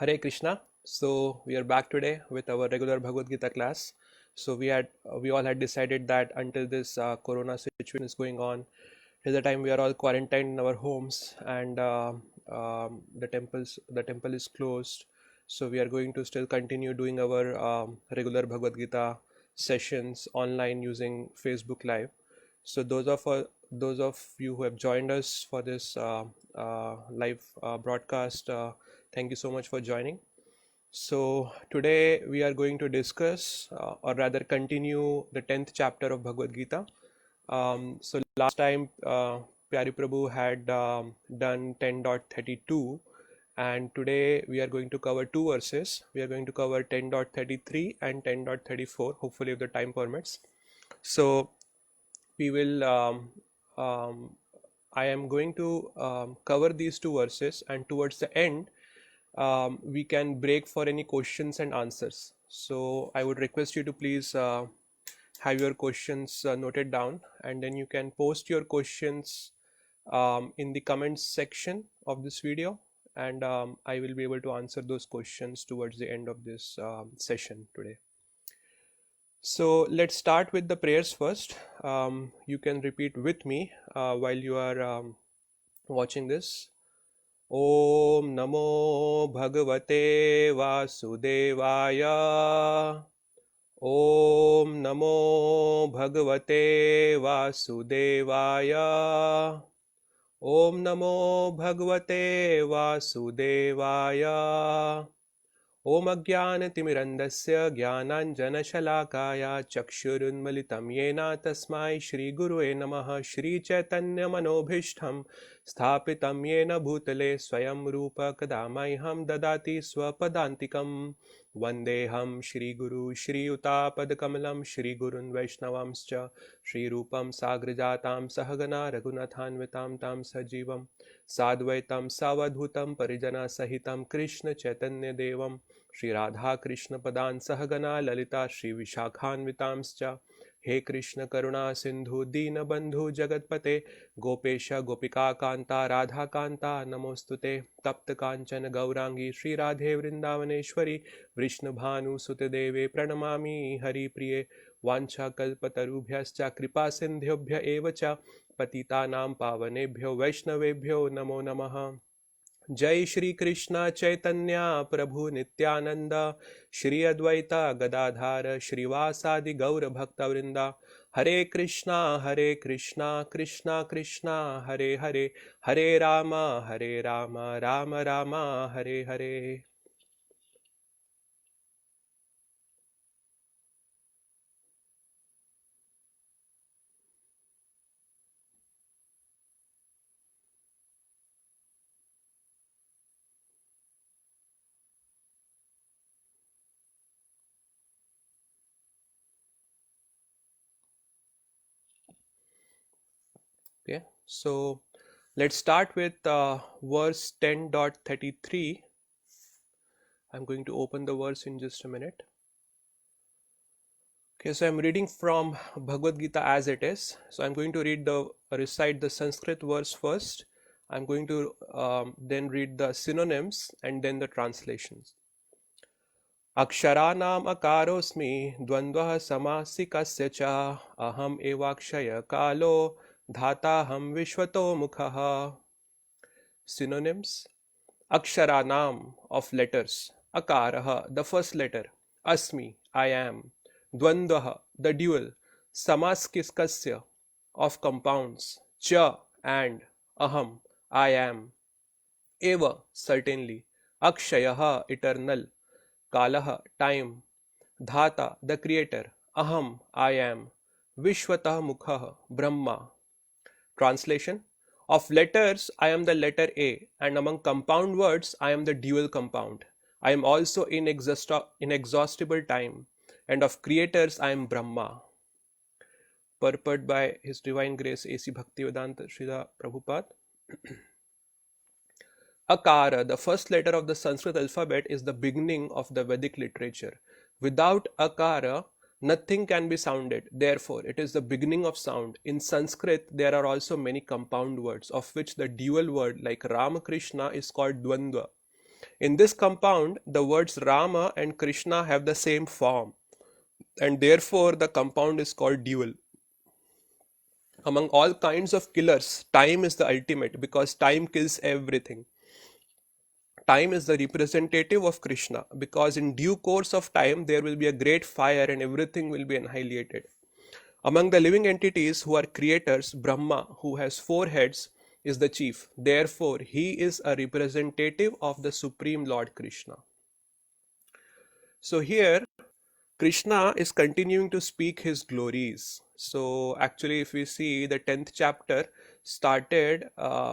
Hare Krishna. So we are back today with our regular Bhagavad Gita class. So we all had decided that until this Corona situation is going on, till the time we are all quarantined in our homes and the temple is closed. So we are going to still continue doing our regular Bhagavad Gita sessions online using Facebook Live. So those of you who have joined us for this live broadcast, thank you so much for joining. So today we are going to discuss or rather continue the 10th chapter of Bhagavad Gita. So last time Pyari Prabhu had done 10.32, and today we are going to cover two verses. We are going to cover 10.33 and 10.34, hopefully if the time permits. So we will I am going to cover these two verses, and towards the end we can break for any questions and answers. So I would request you to please have your questions noted down, and then you can post your questions in the comments section of this video, and I will be able to answer those questions towards the end of this session today. So let's start with the prayers first. You can repeat with me while you are watching this. Om Namo Bhagavate Vasudevaya. Om Namo Bhagavate Vasudevaya. Om Namo Bhagavate Vasudevaya. Om Ajnanatimirandasya Jnananjanashalakaya Chakshurunmalitam Yena Tasmai Shri Gurue Namaha Shri Chaitanya Manobhishtham Sthapitam Yena Bhutale Swayam Rupa Kadamaiham Dadati Swapadantikam Vandeham Shri Guru Shri Utapad Shri Gurun Vaishnavamscha Shri Rupam Sagrajatam Sahagana Raghunathanvitam Tam Sajivam Sadvaitam Savadhutam Parijana Sahitam Krishna Chaitanya Devam Shri Radha Krishna Padan Sahagana Lalita Shri Vishakhanvitamscha He Krishna Karuna Sindhu Dina Bandhu Jagatpate Gopesha Gopika Kanta Radha Kanta Namostute Tapta Kanchana Gaurangi Shri Radhe Vrindavaneshwari Vrishna Bhanu Sute Deve Pranamami Hari Priye Vancha Kalpatarubhyascha Kripa Sindhyobhya Evacha Patitanam Pavanebhyo Vaishnavebhyo Namo Namaha. जय श्री कृष्ण चैतन्य प्रभु नित्यानंद श्री अद्वैता गदाधार श्रीवासादि गौर भक्तवृंदा हरे Krishna Krishna Krishna Hare Hare Hare Ram Ram Ram Hare Hare. Okay, so let's start with verse 10.33. I'm going to open the verse in just a minute. Okay, so I'm reading from Bhagavad Gita as it is. So I'm going to recite the Sanskrit verse first. I'm going to then read the synonyms and then the translations. Aksharanam akarosmi dvandvah samasikasya cha aham evakshaya kalo dhataham vishwato mukhaha. Synonyms: Aksharanam, of letters. Akaraha, the first letter. Asmi, I am. Dvandvaha, the dual. Samaskiskasya, of compounds. Cha, and. Aham, I am. Eva, certainly. Akshayaha, eternal. Kalaha, time. Dhata, the creator. Aham, I am. Vishwatah mukhaha, Brahma. Translation: of letters, I am the letter A, and among compound words, I am the dual compound. I am also inexhaustible time, and of creators, I am Brahma. Purport by His Divine Grace A.C. Bhaktivedanta Srila Prabhupada. Akara, the first letter of the Sanskrit alphabet, is the beginning of the Vedic literature. Without Akara, nothing can be sounded. Therefore, it is the beginning of sound. In Sanskrit, there are also many compound words, of which the dual word, like Ramakrishna, is called Dvandva. In this compound, the words Rama and Krishna have the same form, and therefore the compound is called dual. Among all kinds of killers, time is the ultimate because time kills everything. Time is the representative of Krishna because in due course of time there will be a great fire and everything will be annihilated. Among the living entities who are creators, Brahma, who has 4 heads, is the chief. Therefore, he is a representative of the Supreme Lord Krishna. So here, Krishna is continuing to speak his glories. So actually, if we see the 10th chapter started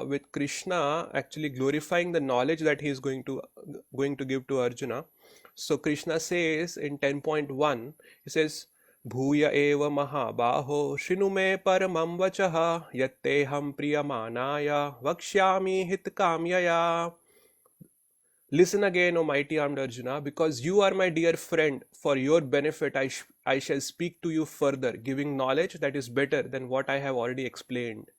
with Krishna actually glorifying the knowledge that he is going to give to Arjuna. So Krishna says in 10.1, he says, Bhuya eva mahabaho shinu me paramam vachaha yatteham priyamanaya vakshyami hitkamyaya. Listen again, O mighty armed Arjuna, because you are my dear friend. For your benefit, I shall speak to you further, giving knowledge that is better than what I have already explained.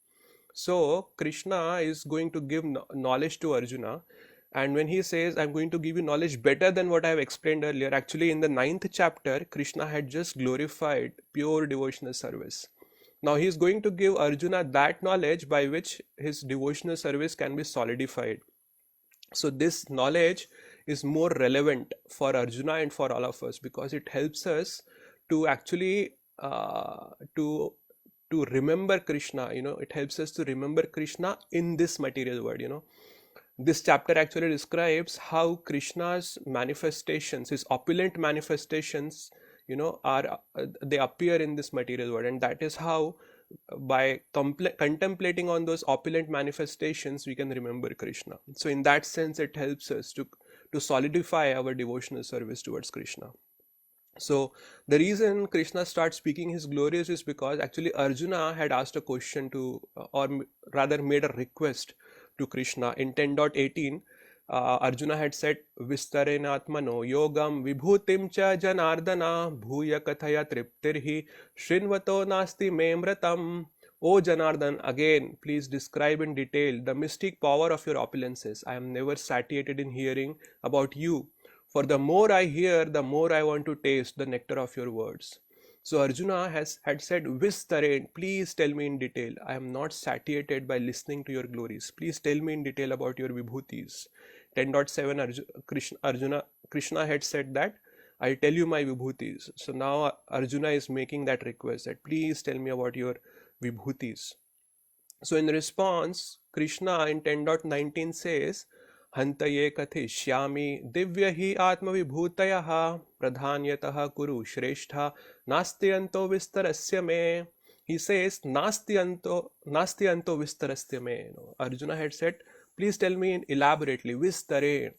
So, Krishna is going to give knowledge to Arjuna. And when he says, I'm going to give you knowledge better than what I have explained earlier, actually in the 9th chapter, Krishna had just glorified pure devotional service. Now he is going to give Arjuna that knowledge by which his devotional service can be solidified. So this knowledge is more relevant for Arjuna and for all of us because it helps us to actually to remember Krishna. It helps us to remember Krishna in this material world. This chapter actually describes how Krishna's manifestations, his opulent manifestations, are they appear in this material world, and that is how by contemplating on those opulent manifestations we can remember Krishna. So in that sense it helps us to solidify our devotional service towards Krishna. So the reason Krishna starts speaking his glories is because actually Arjuna had asked a question to or rather made a request to Krishna in 10.18. Arjuna had said, Vistarenatmano yogam vibhutim cha janardana bhuya kathaya triptirhi shrinvato nasti memratam. O Janardan, again, please describe in detail the mystic power of your opulences. I am never satiated in hearing about you. For the more I hear, the more I want to taste the nectar of your words. So Arjuna had said, Vistaren, please tell me in detail. I am not satiated by listening to your glories. Please tell me in detail about your vibhutis. 10.7 Krishna had said that I'll tell you my vibhutis. So now Arjuna is making that request that please tell me about your vibhutis. So in response, Krishna in 10.19 says, Hantaye kathishyami divya hi atmavibhutayaha pradhanyataha kuru shrestha nastyanto vistarasya me. He says, Nastyanto vistarasya me. Arjuna had said, please tell me elaborately, vistare.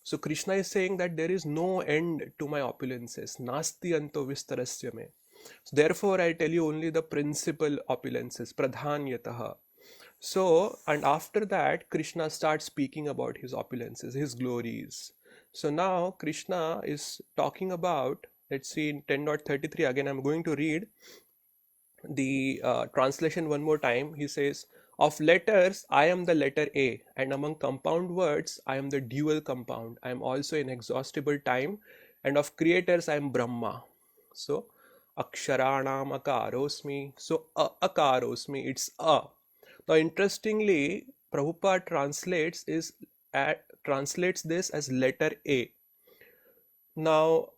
So Krishna is saying that there is no end to my opulences. Nastyanto vistarasya me. So therefore I tell you only the principal opulences, pradhanyataha. So, and after that, Krishna starts speaking about his opulences, his glories. So now Krishna is talking about, let's see in 10.33, again I'm going to read the translation one more time. He says, of letters, I am the letter A, and among compound words, I am the dual compound. I am also inexhaustible time, and of creators, I am Brahma. So, Aksharanam Akarosmi. So, Akarosmi, it's A. Now, interestingly, Prabhupada translates this as letter A. Now,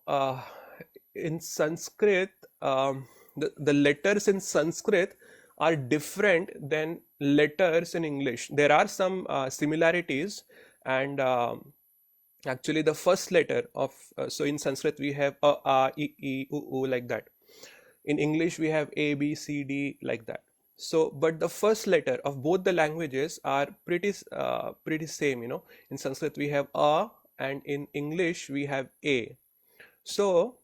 in Sanskrit, the letters in Sanskrit are different than letters in English. There are some similarities, and actually, the first letter of so in Sanskrit we have a, I, U, like that. In English, we have A, B, C, D, like that. So, but the first letter of both the languages are pretty same. In Sanskrit we have A, and in English we have A. So,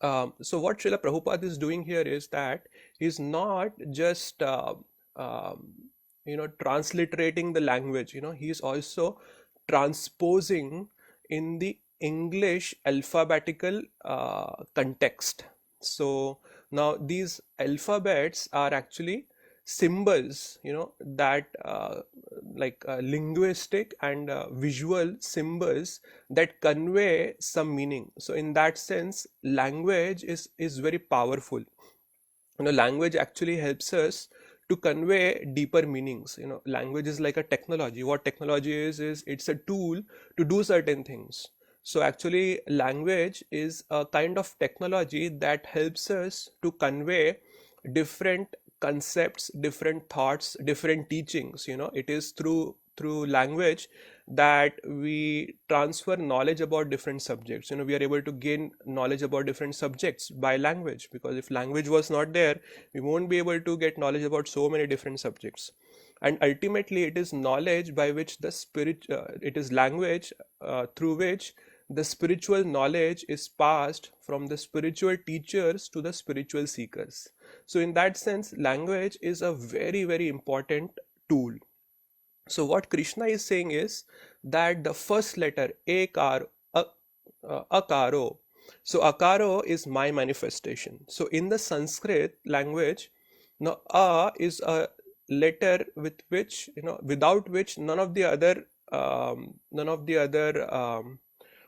so what Srila Prabhupada is doing here is that he's not just transliterating the language. He is also transposing in the English alphabetical context. So now these alphabets are actually symbols, that like linguistic and visual symbols that convey some meaning. So in that sense, language is very powerful. Language actually helps us to convey deeper meanings. Language is like a technology. What technology is it's a tool to do certain things. So actually language is a kind of technology that helps us to convey different concepts, different thoughts, different teachings. It is through language that we transfer knowledge about different subjects. We are able to gain knowledge about different subjects by language, because if language was not there, we won't be able to get knowledge about so many different subjects. And ultimately it is knowledge by which the spirit it is language through which the spiritual knowledge is passed from the spiritual teachers to the spiritual seekers. So in that sense, language is a very, very important tool. So what Krishna is saying is that the first letter akaro. So akaro is my manifestation. So in the Sanskrit language, now a is a letter with which, without which none of the other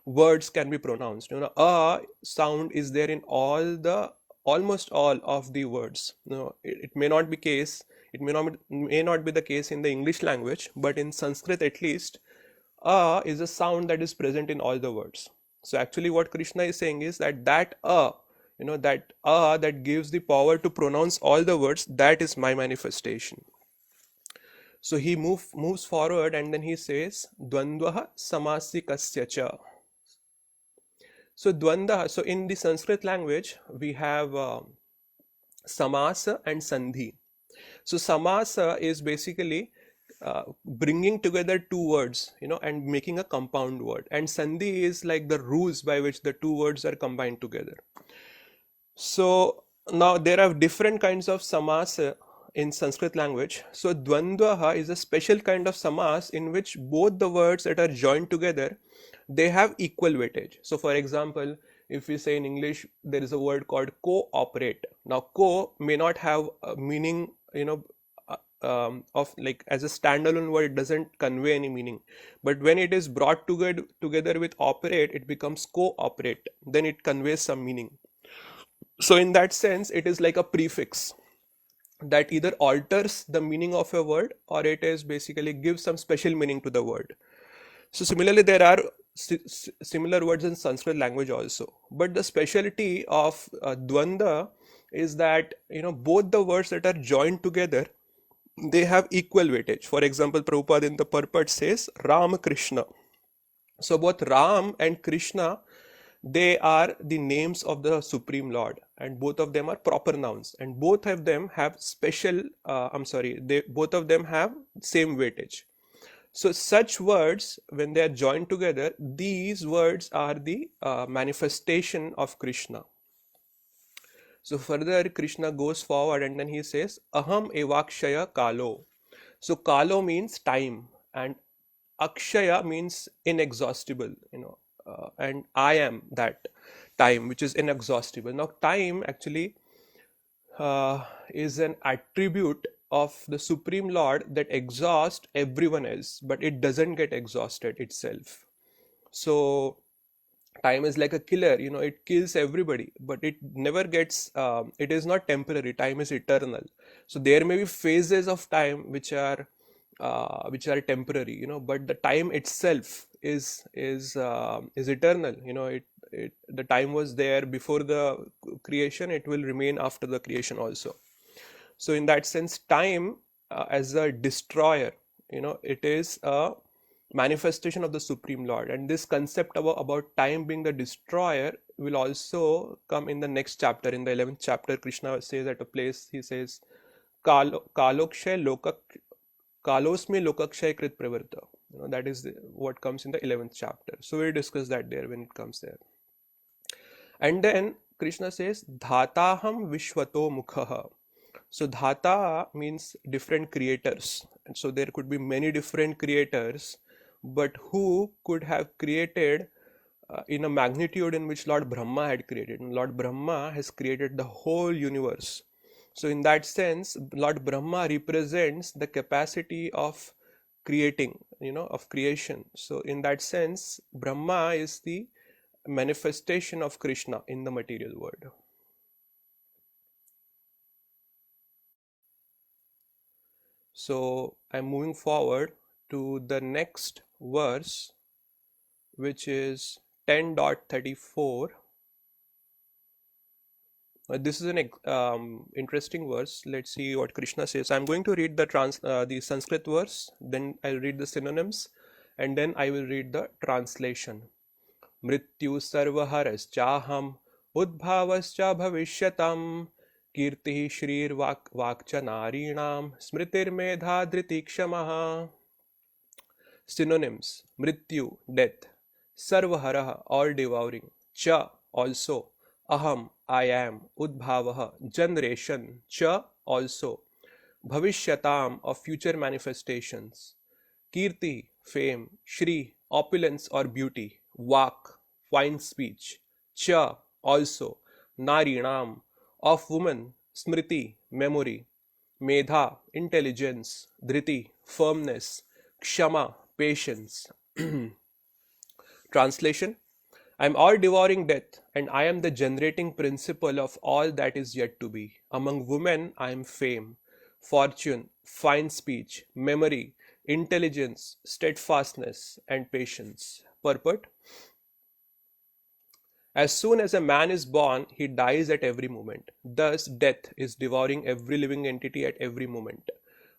words can be pronounced. A sound is there in almost all of the words. It may not be case. It may not be the case in the English language, but in Sanskrit at least, a is a sound that is present in all the words. So actually, what Krishna is saying is that that gives the power to pronounce all the words. That is my manifestation. So he moves forward, and then he says, Dvandvaha samasikasya cha. So dvanda. So in the Sanskrit language, we have samasa and sandhi. So samasa is basically bringing together two words, and making a compound word. And sandhi is like the rules by which the two words are combined together. So now there are different kinds of samasa in Sanskrit language. So dvandvaha is a special kind of samas in which both the words that are joined together, they have equal weightage. So for example, if we say in English, there is a word called cooperate. Now co may not have a meaning, of like as a standalone word, it doesn't convey any meaning. But when it is brought together with operate, it becomes cooperate. Then it conveys some meaning. So in that sense, it is like a prefix that either alters the meaning of a word, or it is basically gives some special meaning to the word. So similarly, there are similar words in Sanskrit language also. But the specialty of dvanda is that both the words that are joined together, they have equal weightage. For example, Prabhupada in the purport says Ram Krishna. So both Ram and Krishna, they are the names of the Supreme Lord, and both of them are proper nouns, and both of them have they both of them have same weightage. So such words, when they are joined together, these words are the manifestation of Krishna. So further Krishna goes forward, and then he says, Aham evakshaya kalo. So kalo means time, and akshaya means inexhaustible, and I am that time which is inexhaustible. Now time actually is an attribute of the Supreme Lord that exhausts everyone else, but it doesn't get exhausted itself. So time is like a killer, it kills everybody, but it never gets it is not temporary. Time is eternal. So there may be phases of time which are temporary, but the time itself is eternal. The time was there before the creation, it will remain after the creation also. So in that sense, time as a destroyer, it is a manifestation of the Supreme Lord. And this concept about time being the destroyer will also come in the next chapter. In the 11th chapter, Krishna says at a place, he says, Kalokshay lokak Kalosme lokakshay krit pravarta. That is what comes in the 11th chapter. So we'll discuss that there when it comes there. And then Krishna says, Dhataham Vishwato Mukhaha. So Dhata means different creators. And so there could be many different creators, but who could have created in a magnitude in which Lord Brahma had created? And Lord Brahma has created the whole universe. So in that sense, Lord Brahma represents the capacity of creating, of creation. So in that sense, Brahma is the manifestation of Krishna in the material world. So I'm moving forward to the next verse, which is 10.34. This is an interesting verse. Let's see what Krishna says. I'm going to read the Sanskrit verse, then I'll read the synonyms, and then I will read the translation. Mrityu sarvaharas chaham udbhavascha bhavishyatam kirti shrir vakcha narinam smritir medha dhritikshamaha. Synonyms: Mrityu, death; Sarvaharaha, all devouring; Cha, also; Aham, I am; Udbhavaha, generation; Cha, also; Bhavishyatam, of future manifestations; Kirti, fame; Shri, opulence or beauty; Vak, fine speech; Cha, also; Narinam, of woman; Smriti, memory; Medha, intelligence; Dhriti, firmness; Kshama, patience. Translation: I am all devouring death, and I am the generating principle of all that is yet to be. Among women, I am fame, fortune, fine speech, memory, intelligence, steadfastness, and patience. Purport: as soon as a man is born, he dies at every moment. Thus, death is devouring every living entity at every moment.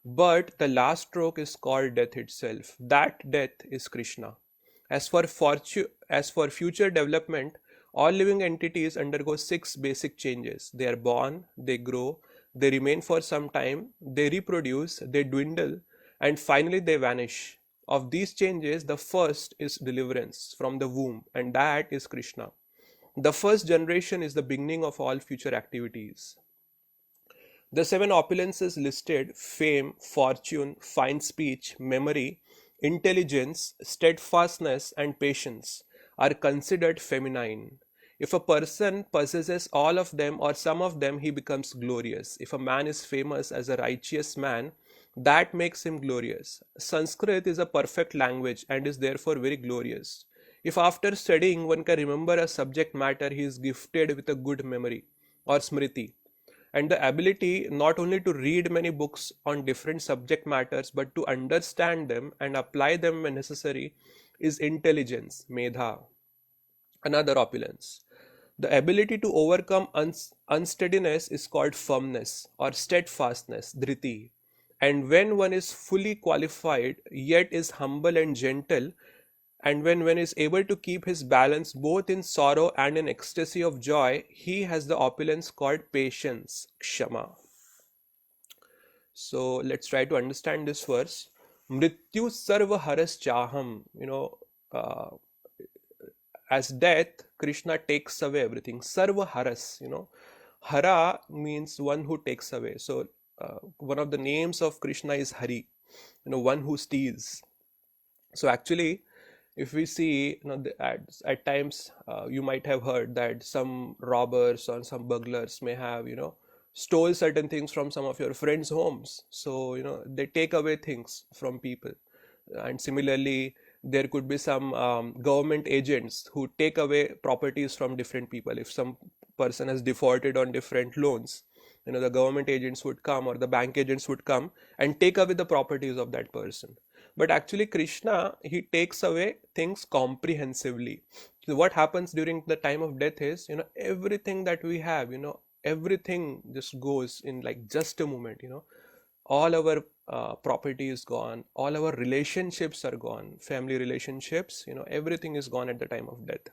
But the last stroke is called death itself. That death is Krishna. As for future development, all living entities undergo 6 basic changes. They are born, they grow, they remain for some time, they reproduce, they dwindle, and finally they vanish. Of these changes, the first is deliverance from the womb, and that is Krishna. The first generation is the beginning of all future activities. The 7 opulences listed, fame, fortune, fine speech, memory, intelligence, steadfastness, and patience, are considered feminine. If a person possesses all of them or some of them, he becomes glorious. If a man is famous as a righteous man, that makes him glorious. Sanskrit is a perfect language and is therefore very glorious. If after studying one can remember a subject matter, he is gifted with a good memory or smriti, and the ability not only to read many books on different subject matters but to understand them and apply them when necessary is intelligence, medha. Another opulence. The ability to overcome unsteadiness is called firmness or steadfastness, dhriti. And when one is fully qualified yet is humble and gentle, and when one is able to keep his balance both in sorrow and in ecstasy of joy, he has the opulence called patience, kshama. So let's try to understand this verse. Mrityu sarva haras chaham. Uh, as death, Krishna takes away everything. Sarva haras, Hara means one who takes away. So one of the names of Krishna is Hari, one who steals. So actually, if we see, the ads at times, you might have heard that some robbers or some burglars may have, stole certain things from some of your friends' homes. So they take away things from people. And similarly, there could be some government agents who take away properties from different people. If some person has defaulted on different loans, the government agents would come or the bank agents would come and take away the properties of that person. But actually Krishna, he takes away things comprehensively. So what happens during the time of death is, everything that we have, everything just goes in like just a moment. All our property is gone, all our relationships are gone, family relationships, everything is gone at the time of death.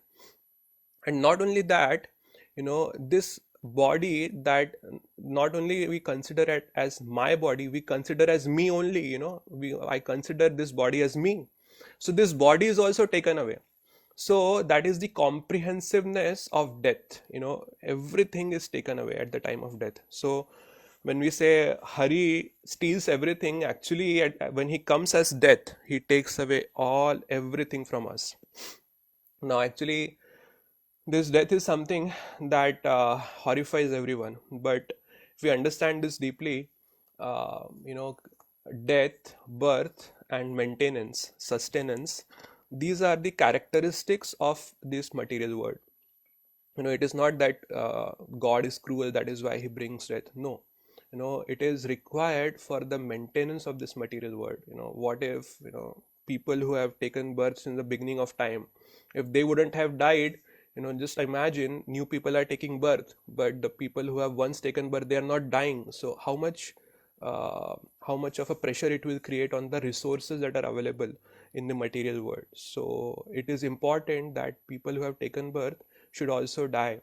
And not only that, this body that not only we consider it as my body, we consider as me only. I consider this body as me. So this body is also taken away. So that is the comprehensiveness of death. Everything is taken away at the time of death. So when we say Hari steals everything, actually when he comes as death, he takes away everything from us. Now actually, this death is something that horrifies everyone, but if we understand this deeply, you know, death, birth, and maintenance, sustenance, these are the characteristics of this material world. You know, it is not that God is cruel, that is why he brings death. No, you know, it is required for the maintenance of this material world. You know, what if, you know, people who have taken births in the beginning of time, if they wouldn't have died, you know, just imagine new people are taking birth, but the people who have once taken birth, they are not dying. So uh, how much of a pressure it will create on the resources that are available in the material world. So it is important that people who have taken birth should also die.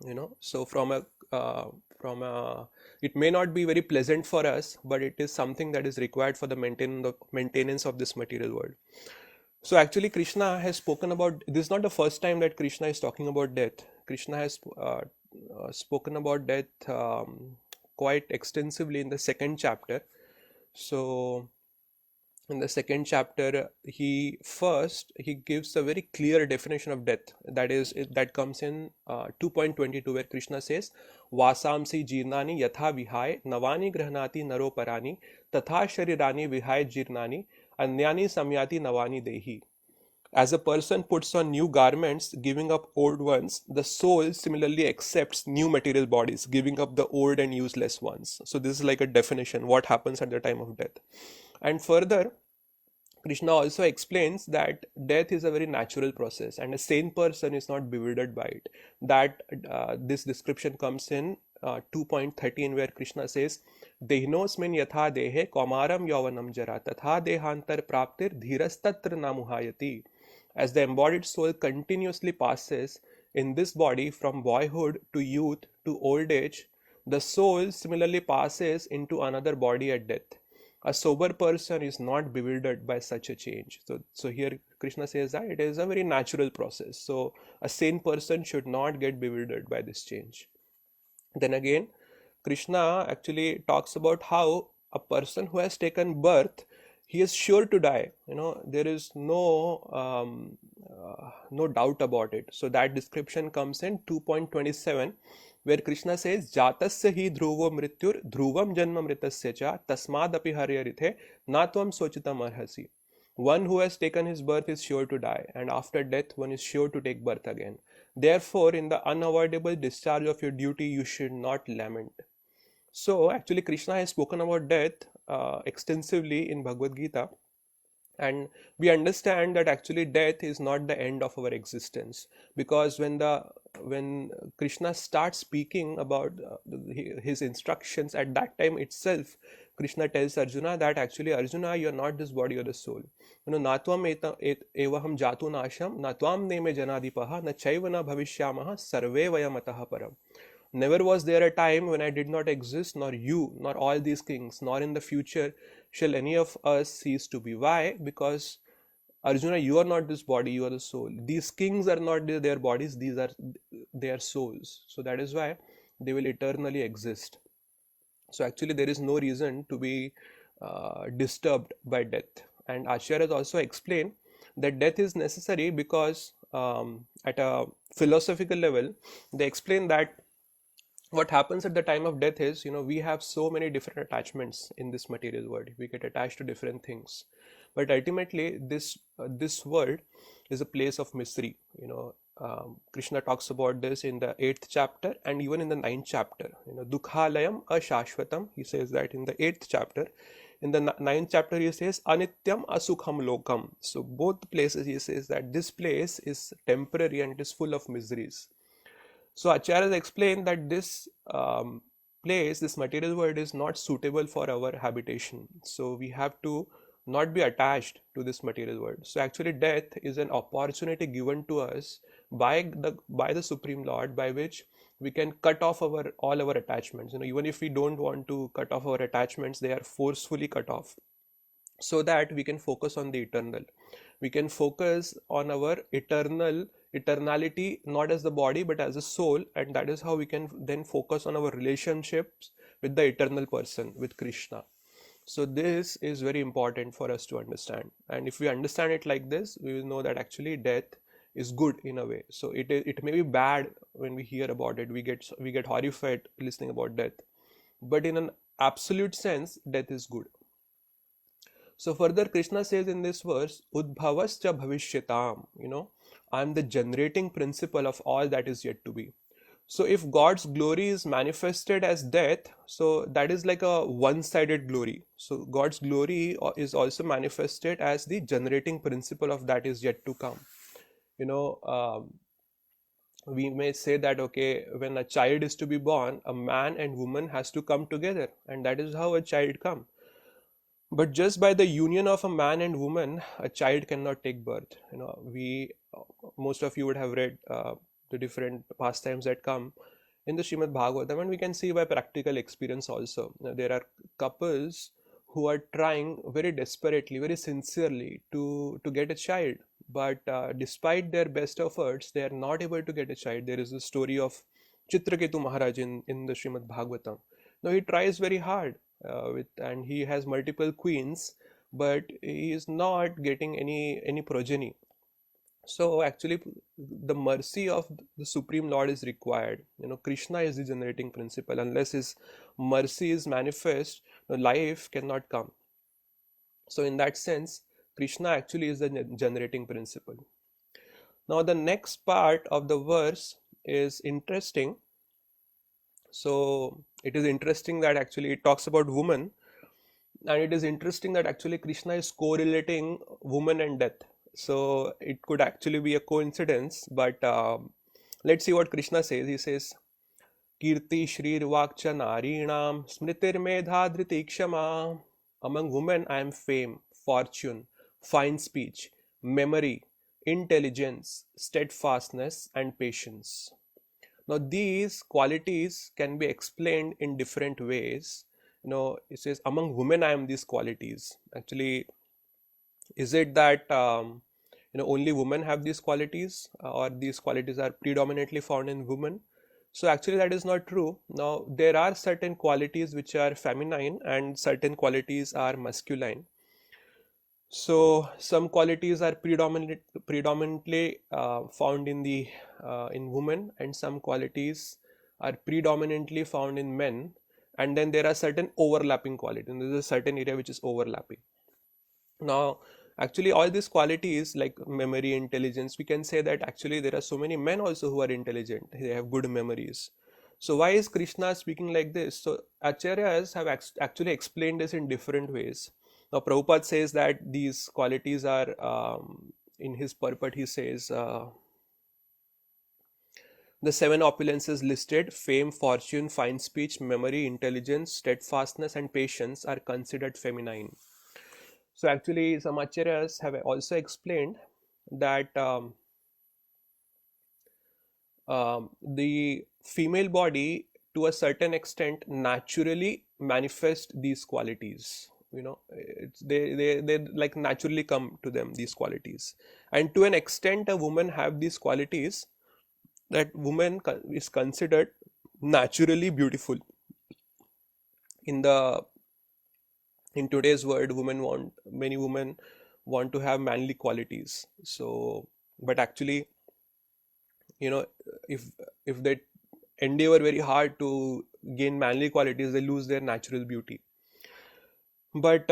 You know, so uh, from a it may not be very pleasant for us, but it is something that is required for the maintenance of this material world. So actually Krishna has spoken about this. Is not the first time that Krishna is talking about death. Krishna has spoken about death quite extensively in the second chapter. So in the second chapter, he gives a very clear definition of death. That comes in 2.22, where Krishna says, vasamsi jirnani yatha vihai navani grahnati naro parani tatha sharirani vihai jirnani anyani samyati navani dehi. As a person puts on new garments, giving up old ones, the soul similarly accepts new material bodies, giving up the old and useless ones. So this is like a definition what happens at the time of death. And further, Krishna also explains that death is a very natural process and a sane person is not bewildered by it. That this description comes in 2.13, where Krishna says, Dehinosmin yatha dehe kaumaram yavanam jara tatha dehantar praptir dhirastatra namuhayati. As the embodied soul continuously passes in this body from boyhood to youth to old age, the soul similarly passes into another body at death. A sober person is not bewildered by such a change. So here Krishna says that it is a very natural process. So a sane person should not get bewildered by this change. Then again, Krishna actually talks about how a person who has taken birth, he is sure to die. You know, there is no doubt about it. So that description comes in 2.27, where Krishna says, Jatasya hi dhruvo mrityur dhruvam janma mritasya cha tasmadapi haryarithe natvam sochitam arhasi. One who has taken his birth is sure to die, and after death one is sure to take birth again. Therefore, in the unavoidable discharge of your duty, you should not lament. So, actually, Krishna has spoken about death extensively in Bhagavad Gita, and we understand that actually death is not the end of our existence, because when Krishna starts speaking about his instructions, at that time itself Krishna tells Arjuna that actually, Arjuna, you are not this body or the soul. You know, natvam evaham jatu nasham natvam neme janadipaha na chaiva na bhavishyamaha sarve vayam atah param. Never was there a time when I did not exist, nor you, nor all these kings, nor in the future shall any of us cease to be. Why? Because Arjuna, you are not this body, you are the soul. These kings are not their bodies, these are their souls. So that is why they will eternally exist. So actually, there is no reason to be disturbed by death. And Acharyas also explain that death is necessary because at a philosophical level, they explain that what happens at the time of death is, you know, we have so many different attachments in this material world. We get attached to different things, but ultimately this world is a place of misery. You know, Krishna talks about this in the 8th chapter and even in the 9th chapter. You know, dukhalayam ashashvatam, he says that in the 8th chapter. In the 9th chapter he says anityam asukham lokam. So both places he says that this place is temporary and it is full of miseries. So Acharyas explained that this place, this material world, is not suitable for our habitation. So we have to not be attached to this material world. So actually, death is an opportunity given to us by the Supreme Lord, by which we can cut off all our attachments. You know, even if we don't want to cut off our attachments, they are forcefully cut off, so that we can focus on the eternal. We can focus on our eternality, not as the body but as a soul, and that is how we can then focus on our relationships with the eternal person, with Krishna. So this is very important for us to understand, and if we understand it like this, we will know that actually death is good in a way. So it may be bad when we hear about it. We get horrified listening about death, but in an absolute sense, death is good. So further, Krishna says in this verse, Udbhavascha bhavishyatam, I'm the generating principle of all that is yet to be. So if God's glory is manifested as death, so that is like a one-sided glory. So God's glory is also manifested as the generating principle of that is yet to come. We may say that, okay, when a child is to be born, a man and woman has to come together, and that is how a child comes. But just by the union of a man and woman, a child cannot take birth. Most of you would have read the different pastimes that come in the Srimad Bhagavatam, and we can see by practical experience also. There are couples who are trying very desperately, very sincerely to get a child, but despite their best efforts, they are not able to get a child. There is a story of Chitraketu Maharaj in the Srimad Bhagavatam. Now he tries very hard, and he has multiple queens, but he is not getting any progeny. So actually, the mercy of the Supreme Lord is required. Krishna is the generating principle. Unless his mercy is manifest, life cannot come. So in that sense, Krishna actually is the generating principle. Now the next part of the verse is interesting. So it is interesting that actually it talks about woman, and it is interesting that actually Krishna is correlating woman and death. So it could actually be a coincidence, but let's see what Krishna says. He says, Kirti Shrir Vakcha Narinam Smritir Medha Dhriti Kshama. Among women I am fame, fortune, fine speech, memory, intelligence, steadfastness, and patience. Now these qualities can be explained in different ways. It says among women I am these qualities. Actually, is it that only women have these qualities, or these qualities are predominantly found in women? So actually that is not true. Now there are certain qualities which are feminine and certain qualities are masculine. So some qualities are predominantly found in women, and some qualities are predominantly found in men, and then there are certain overlapping qualities, and there is a certain area which is overlapping. Now actually all these qualities like memory, intelligence, we can say that actually there are so many men also who are intelligent, they have good memories. So why is Krishna speaking like this? So acharyas have actually explained this in different ways. Now Prabhupada says that these qualities are, in his purport he says, the seven opulences listed, fame, fortune, fine speech, memory, intelligence, steadfastness, and patience, are considered feminine. So actually some acharyas have also explained that the female body to a certain extent naturally manifest these qualities. They like naturally come to them, these qualities, and to an extent a woman have these qualities, that woman is considered naturally beautiful. In today's world, many women want to have manly qualities. So but actually, if they endeavor very hard to gain manly qualities, they lose their natural beauty. But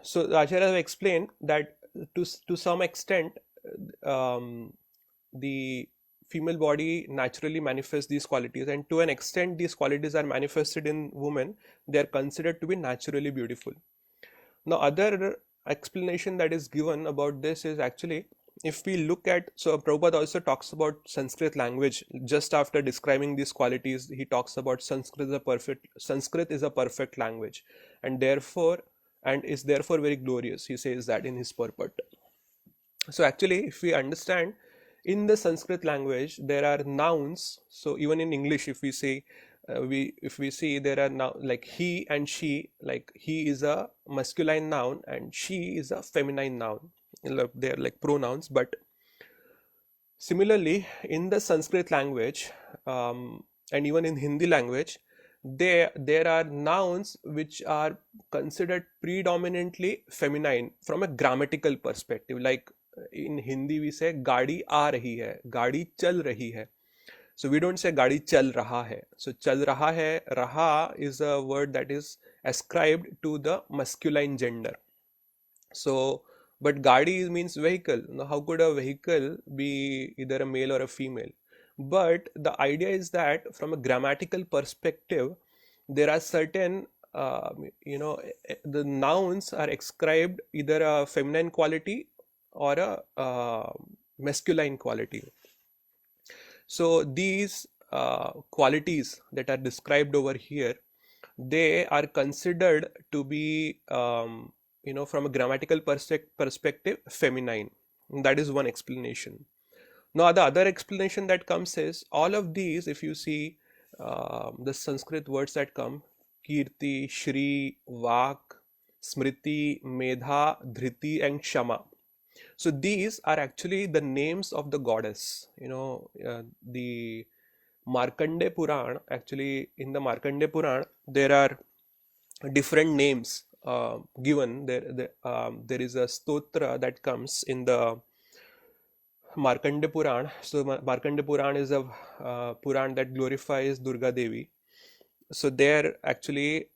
so the Acharya have explained that to some extent, the female body naturally manifests these qualities, and to an extent these qualities are manifested in women. They are considered to be naturally beautiful. Now other explanation that is given about this is actually, if we look at, so Prabhupada also talks about Sanskrit language. Just after describing these qualities, he talks about Sanskrit is a perfect language, and is therefore very glorious. He says that in his purport. So actually, if we understand, in the Sanskrit language there are nouns. So even in English, if we say if we see, there are now like he and she, like he is a masculine noun and she is a feminine noun. They are like pronouns. But similarly, in the Sanskrit language, and even in Hindi language, there are nouns which are considered predominantly feminine from a grammatical perspective. Like in Hindi we say गाड़ी आ रही है, गाड़ी चल रही है. So we don't say गाड़ी चल रहा है. So चल रहा है, raha is a word that is ascribed to the masculine gender. So, but gadi means vehicle. Now, how could a vehicle be either a male or a female? But the idea is that from a grammatical perspective, there are certain, the nouns are ascribed either a feminine quality or a masculine quality. So these qualities that are described over here, they are considered to be from a grammatical perspective feminine. That is one explanation. Now the other explanation that comes is all of these, if you see the Sanskrit words that come, kirti, shri, vak, smriti, medha, dhriti and shama. So these are actually the names of the goddess. The Markandeya Puran, actually in the Markandeya Puran, there are different names given. There is a stotra that comes in the Markandeya Puran. So Markandeya Puran is a Puran that glorifies Durga Devi. So there actually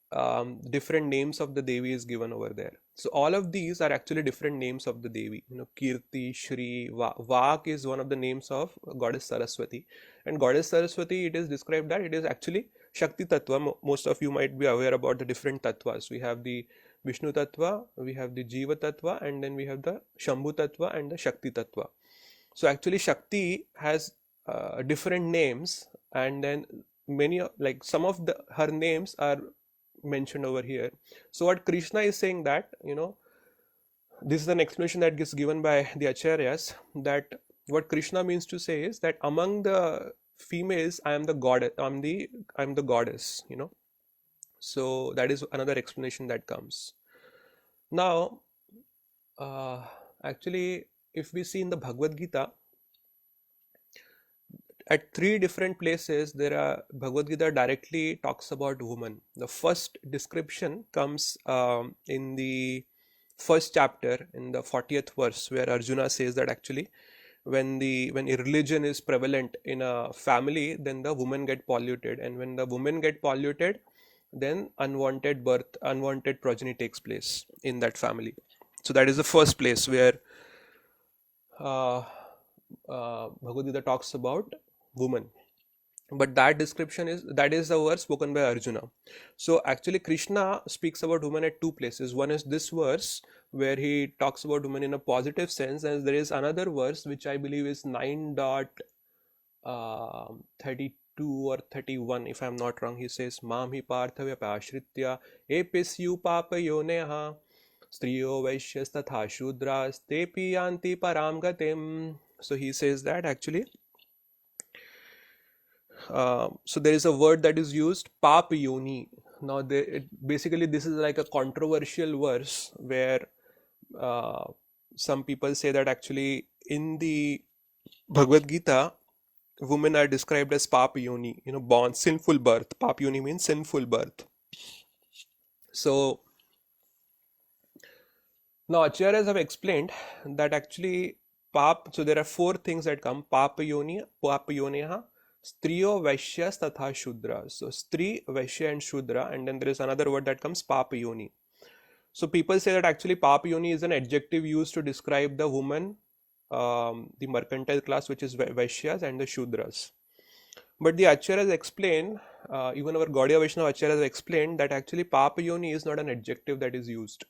different names of the Devi is given over there. So all of these are actually different names of the Devi. Kirti, Shri, Vak is one of the names of goddess Saraswati. And goddess Saraswati, it is described that it is actually Shakti Tattva. Most of you might be aware about the different tattvas. We have the Vishnu Tattva, we have the Jiva Tattva, and then we have the Shambhu Tattva and the Shakti Tattva. So actually Shakti has different names, and then some of her names are mentioned over here. So what Krishna is saying that, this is an explanation that is given by the acharyas, that what Krishna means to say is that among the females I am the goddess, I'm the goddess. So that is another explanation that comes. Now actually, if we see in the Bhagavad Gita, at 3 different places Bhagavad Gita directly talks about woman. The first description comes in the first chapter in the 40th verse, where Arjuna says that actually when religion is prevalent in a family, then the women get polluted, and when the women get polluted, then unwanted progeny takes place in that family. So that is the first place where Bhagavad Gita talks about woman. But that is the verse spoken by Arjuna. So actually Krishna speaks about woman at 2 places. One is this verse where he talks about woman in a positive sense, and there is another verse which I believe is 9.32 or 31, if I am not wrong. He says, Mam hi parthavya pashritya episyu papayoneha striyo vaishyas tatha shudras tepi yanti param gatim. So he says that actually so there is a word that is used, pap yoni. Now basically this is like a controversial verse where some people say that actually in the Bhagavad Gita, women are described as pap yoni, born sinful birth. Pap yoni means sinful birth. So now acharyas have explained that actually so there are 4 things that come: pap yoni, pap yoneha, striyo, vaishyas tatha shudra. So stri, vaishya and shudra, and then there is another word that comes, pap yoni. So people say that actually pap yoni is an adjective used to describe the woman, the mercantile class, which is vaishyas, and the shudras. But the acharyas explain, even our Gaudiya Vaishnava acharyas explained that actually pap yoni is not an adjective that is used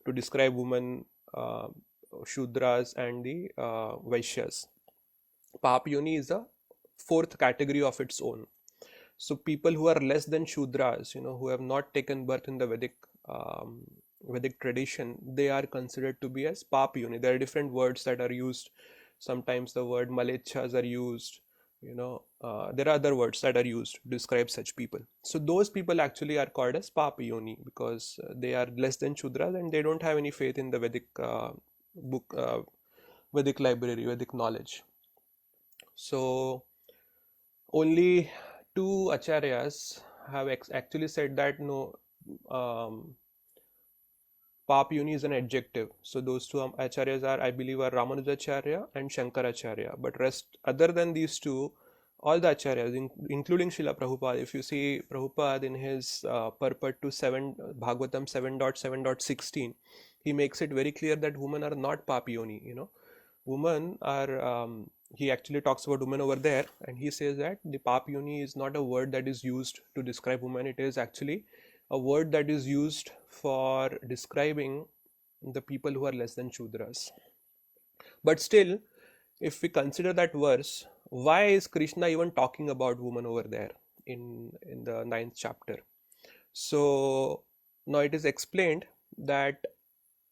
to describe women, shudras and the vaishyas. Pap yoni is a 4th category of its own. So people who are less than shudras, who have not taken birth in the Vedic tradition, they are considered to be as pap yoni. There are different words that are used. Sometimes the word malechas are used. There are other words that are used to describe such people. So those people actually are called as pap yoni because they are less than shudras and they don't have any faith in the Vedic book, Vedic library, Vedic knowledge. So only 2 acharyas have actually said that no, Pap Yoni is an adjective. So those two acharyas are, I believe, are Ramanujacharya and Shankaracharya. But rest, other than these two, all the acharyas, including Srila Prabhupada, if you see Prabhupada in his purport to 7 Bhagavatam 7.7.16, he makes it very clear that women are not Pap Yoni. Women are. He actually talks about women over there, and he says that the Pap Yoni is not a word that is used to describe women. It is actually a word that is used for describing the people who are less than Shudras. But still, if we consider that verse, why is Krishna even talking about women over there in the 9th chapter? So now it is explained that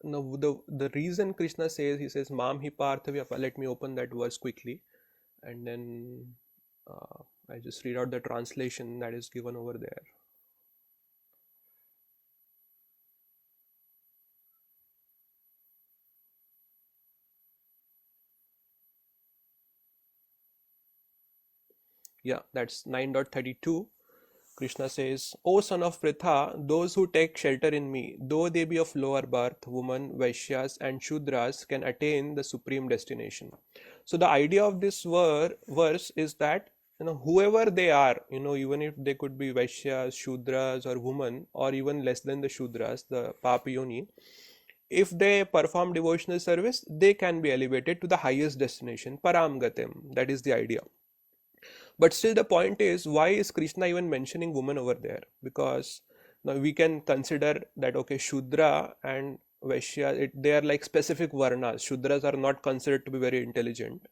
now the reason Krishna says, he says, Mam hi parthavya, let me open that verse quickly, and then I just read out the translation that is given over there. Yeah, that's 9.32. Krishna says, O son of Pritha, those who take shelter in me, though they be of lower birth, women, Vaishyas, and Shudras, can attain the supreme destination. So the idea of this verse is that whoever they are, even if they could be Vaishyas, Shudras, or women, or even less than the Shudras, the Papayoni, if they perform devotional service, they can be elevated to the highest destination, Param Gatim. That is the idea. But still, the point is, why is Krishna even mentioning women over there? Because now we can consider that, okay, Shudra and Vaishya, they are like specific varnas. Shudras are not considered to be very intelligent,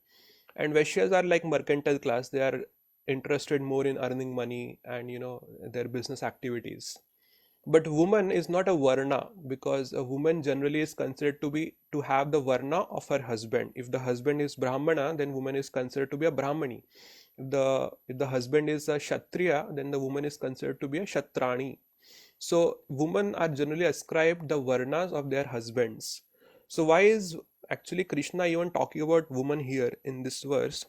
and Vaishyas are like mercantile class. They are interested more in earning money and their business activities. But woman is not a varna, because a woman generally is considered to have the varna of her husband. If the husband is Brahmana, then woman is considered to be a Brahmani. If the husband is a Kshatriya, then the woman is considered to be a Kshatrani. So women are generally ascribed the varnas of their husbands. So why is actually Krishna even talking about woman here in this verse?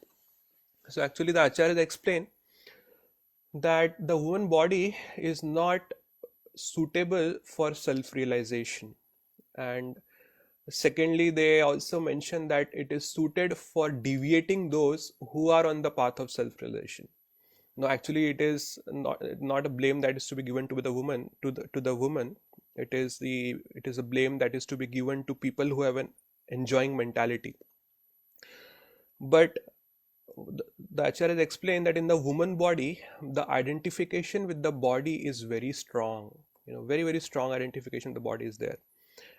So actually the acharyas explain that the woman body is not suitable for self-realization, and secondly they also mention that it is suited for deviating those who are on the path of self-realization. No, actually it is not a blame that is to be given to the woman, to the woman. It is a blame that is to be given to people who have an enjoying mentality. But the acharyas explain that in the woman body, the identification with the body is very strong. Very, very strong identification with the body is there.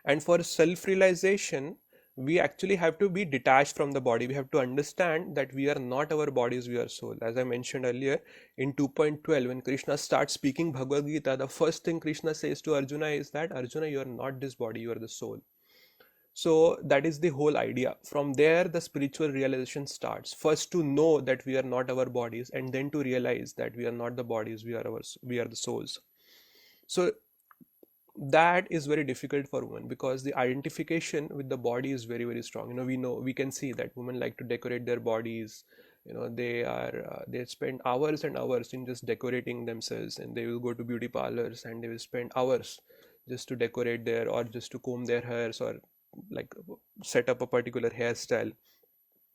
And for self-realization, we actually have to be detached from the body. We have to understand that we are not our bodies, we are soul. As I mentioned earlier in 2.12, when Krishna starts speaking Bhagavad Gita, the first thing Krishna says to Arjuna is that, Arjuna, you are not this body, you are the soul. So that is the whole idea. From there, the spiritual realization starts. First, to know that we are not our bodies, and then to realize that we are not the bodies, we are the souls. So that is very difficult for women, because the identification with the body is very, very strong. We can see that women like to decorate their bodies. They spend hours and hours in just decorating themselves, and they will go to beauty parlors and they will spend hours just to decorate their, or just to comb their hairs, or like set up a particular hairstyle.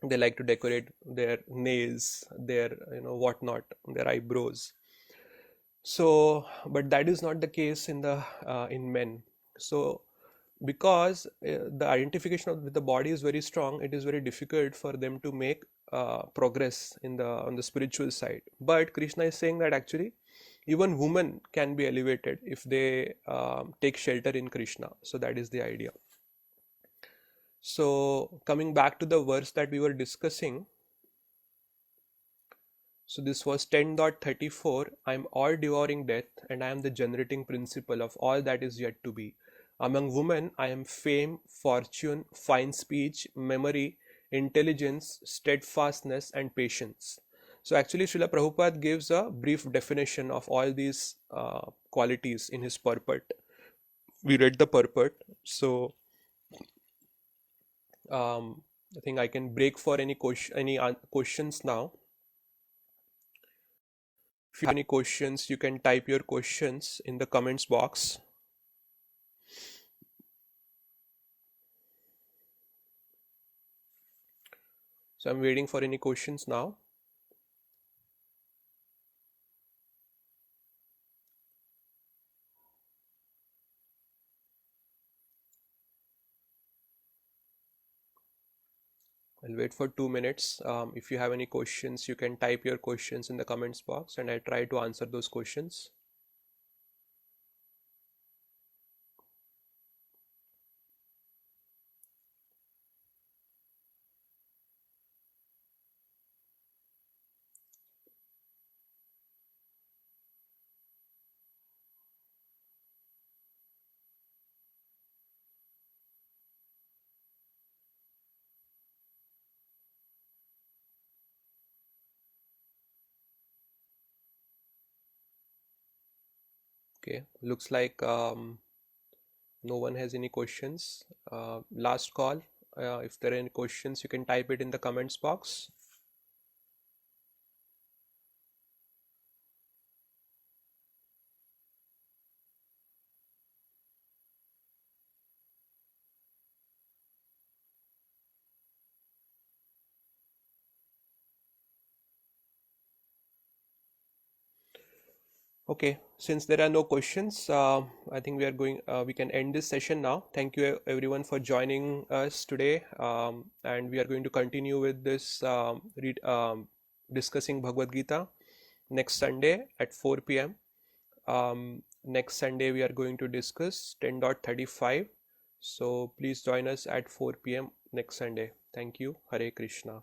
They like to decorate their nails, their whatnot, their eyebrows. So but that is not the case in men. So because the identification with the body is very strong, it is very difficult for them to make progress on the spiritual side. But Krishna is saying that actually even women can be elevated if they take shelter in Krishna. So that is the idea. So coming back to the verse that we were discussing, so this was 10.34. I am all devouring death, and I am the generating principle of all that is yet to be. Among women, I am fame, fortune, fine speech, memory, intelligence, steadfastness, and patience. So actually, Srila Prabhupada gives a brief definition of all these qualities in his purport. We read the purport, so I think I can break for any questions now. If you have any questions, you can type your questions in the comments box. So I'm waiting for any questions now. I'll wait for 2 minutes. If you have any questions, you can type your questions in the comments box and I try to answer those questions. Okay, looks like no one has any questions. Last call. If there are any questions, you can type it in the comments box. Okay, since there are no questions, I think we can end this session now. Thank you everyone for joining us today. And we are going to continue with this discussing Bhagavad Gita next Sunday at 4 p.m. Next Sunday, we are going to discuss 10.35. So please join us at 4 p.m. next Sunday. Thank you. Hare Krishna.